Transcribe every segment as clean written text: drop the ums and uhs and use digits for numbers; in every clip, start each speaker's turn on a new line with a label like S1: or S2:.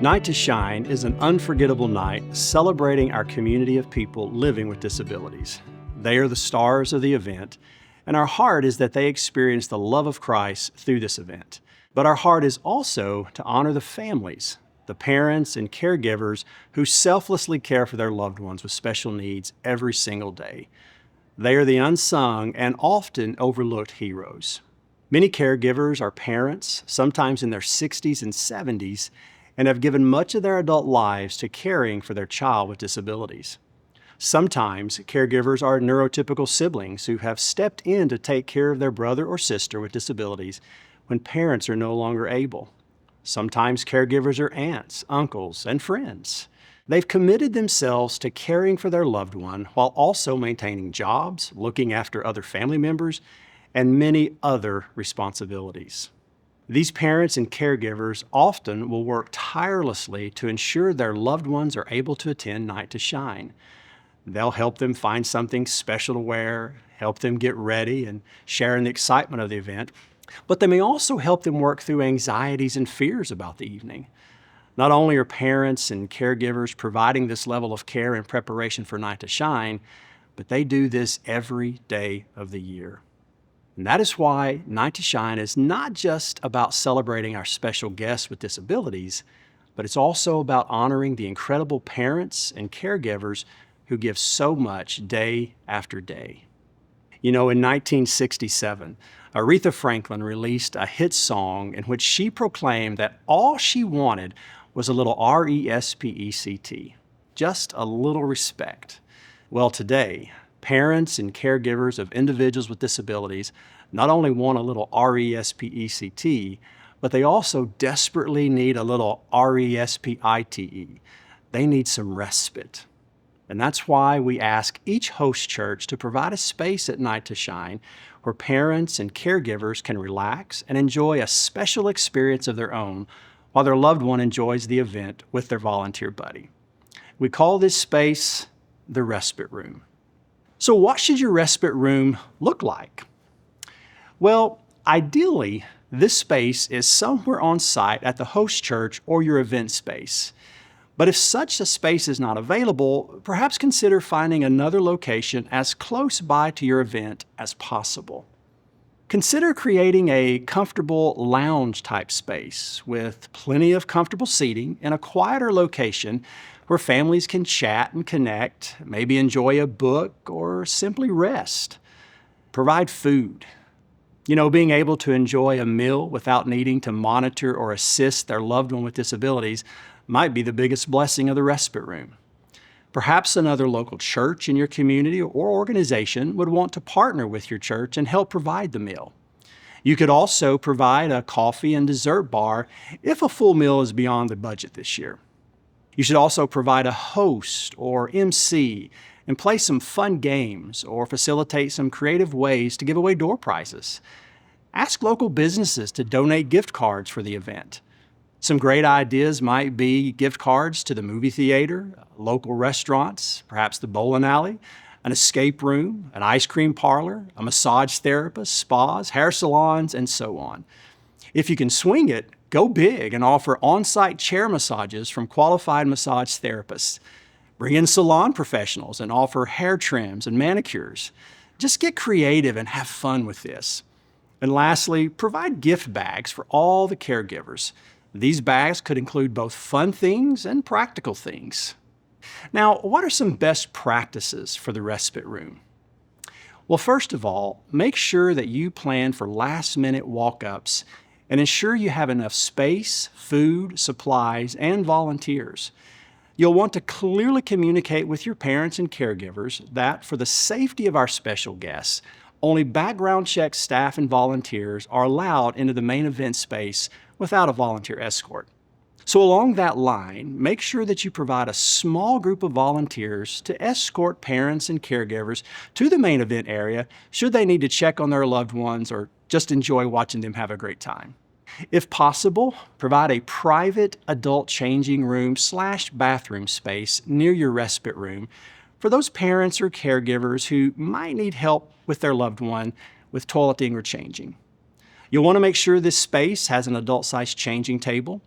S1: Night to Shine is an unforgettable night celebrating our community of people living with disabilities. They are the stars of the event, and our heart is that they experience the love of Christ through this event. But our heart is also to honor the families, the parents and caregivers who selflessly care for their loved ones with special needs every single day. They are the unsung and often overlooked heroes. Many caregivers are parents, sometimes in their 60s and 70s, and have given much of their adult lives to caring for their child with disabilities. Sometimes caregivers are neurotypical siblings who have stepped in to take care of their brother or sister with disabilities when parents are no longer able. Sometimes caregivers are aunts, uncles, and friends. They've committed themselves to caring for their loved one while also maintaining jobs, looking after other family members, and many other responsibilities. These parents and caregivers often will work tirelessly to ensure their loved ones are able to attend Night to Shine. They'll help them find something special to wear, help them get ready, and share in the excitement of the event. But they may also help them work through anxieties and fears about the evening. Not only are parents and caregivers providing this level of care and preparation for Night to Shine, but they do this every day of the year. And that is why Night to Shine is not just about celebrating our special guests with disabilities, but it's also about honoring the incredible parents and caregivers who give so much day after day. You know, in 1967, Aretha Franklin released a hit song in which she proclaimed that all she wanted was a little R-E-S-P-E-C-T, just a little respect. Well, today, parents and caregivers of individuals with disabilities not only want a little R-E-S-P-E-C-T, but they also desperately need a little R-E-S-P-I-T-E. They need some respite. And that's why we ask each host church to provide a space at Night to Shine where parents and caregivers can relax and enjoy a special experience of their own while their loved one enjoys the event with their volunteer buddy. We call this space the Respite Room. So what should your respite room look like? Well, ideally, this space is somewhere on site at the host church or your event space. But if such a space is not available, perhaps consider finding another location as close by to your event as possible. Consider creating a comfortable lounge-type space with plenty of comfortable seating in a quieter location where families can chat and connect, maybe enjoy a book or simply rest. Provide food. You know, being able to enjoy a meal without needing to monitor or assist their loved one with disabilities might be the biggest blessing of the respite room. Perhaps another local church in your community or organization would want to partner with your church and help provide the meal. You could also provide a coffee and dessert bar if a full meal is beyond the budget this year. You should also provide a host or MC and play some fun games or facilitate some creative ways to give away door prizes. Ask local businesses to donate gift cards for the event. Some great ideas might be gift cards to the movie theater, local restaurants, perhaps the bowling alley, an escape room, an ice cream parlor, a massage therapist, spas, hair salons, and so on. If you can swing it, go big and offer on-site chair massages from qualified massage therapists. Bring in salon professionals and offer hair trims and manicures. Just get creative and have fun with this. And lastly, provide gift bags for all the caregivers. These bags could include both fun things and practical things. Now, what are some best practices for the respite room? Well, first of all, make sure that you plan for last-minute walk-ups and ensure you have enough space, food, supplies, and volunteers. You'll want to clearly communicate with your parents and caregivers that for the safety of our special guests, only background check staff and volunteers are allowed into the main event space without a volunteer escort. So along that line, make sure that you provide a small group of volunteers to escort parents and caregivers to the main event area should they need to check on their loved ones or just enjoy watching them have a great time. If possible, provide a private adult changing room / bathroom space near your respite room for those parents or caregivers who might need help with their loved one with toileting or changing. You'll want to make sure this space has an adult-sized changing table,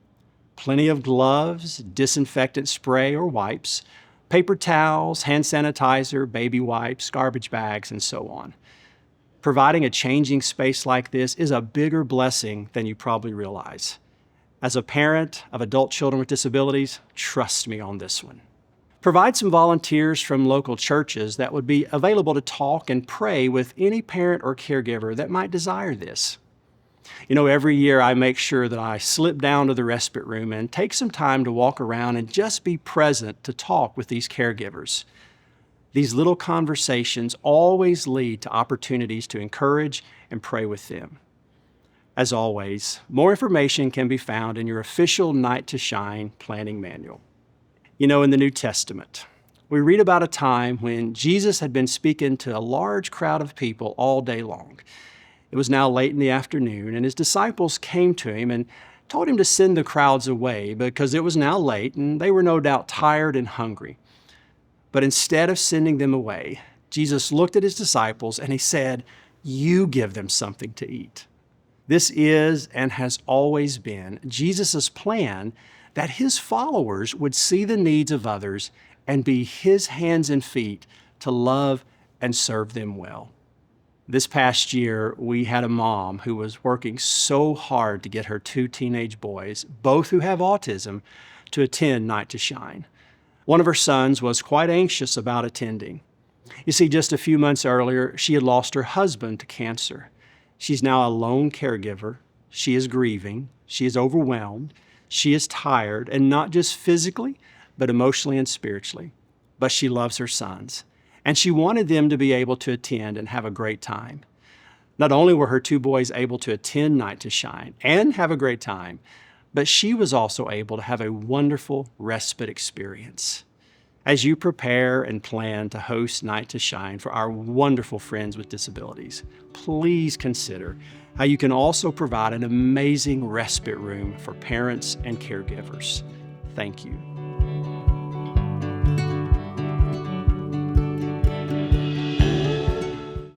S1: plenty of gloves, disinfectant spray or wipes, paper towels, hand sanitizer, baby wipes, garbage bags, and so on. Providing a changing space like this is a bigger blessing than you probably realize. As a parent of adult children with disabilities, trust me on this one. Provide some volunteers from local churches that would be available to talk and pray with any parent or caregiver that might desire this. Every year I make sure that I slip down to the respite room and take some time to walk around and just be present to talk with these caregivers. These little conversations always lead to opportunities to encourage and pray with them. As always, more information can be found in your official Night to Shine planning manual. In the New Testament, we read about a time when Jesus had been speaking to a large crowd of people all day long. It was now late in the afternoon, and his disciples came to him and told him to send the crowds away because it was now late and they were no doubt tired and hungry. But instead of sending them away, Jesus looked at his disciples and he said, "You give them something to eat." This is and has always been Jesus' plan that his followers would see the needs of others and be his hands and feet to love and serve them well. This past year, we had a mom who was working so hard to get her 2 teenage boys, both who have autism, to attend Night to Shine. One of her sons was quite anxious about attending. You see, just a few months earlier, she had lost her husband to cancer. She's now a lone caregiver. She is grieving. She is overwhelmed. She is tired, and not just physically, but emotionally and spiritually. But she loves her sons, and she wanted them to be able to attend and have a great time. Not only were her 2 boys able to attend Night to Shine and have a great time, but she was also able to have a wonderful respite experience. As you prepare and plan to host Night to Shine for our wonderful friends with disabilities, please consider how you can also provide an amazing respite room for parents and caregivers. Thank you.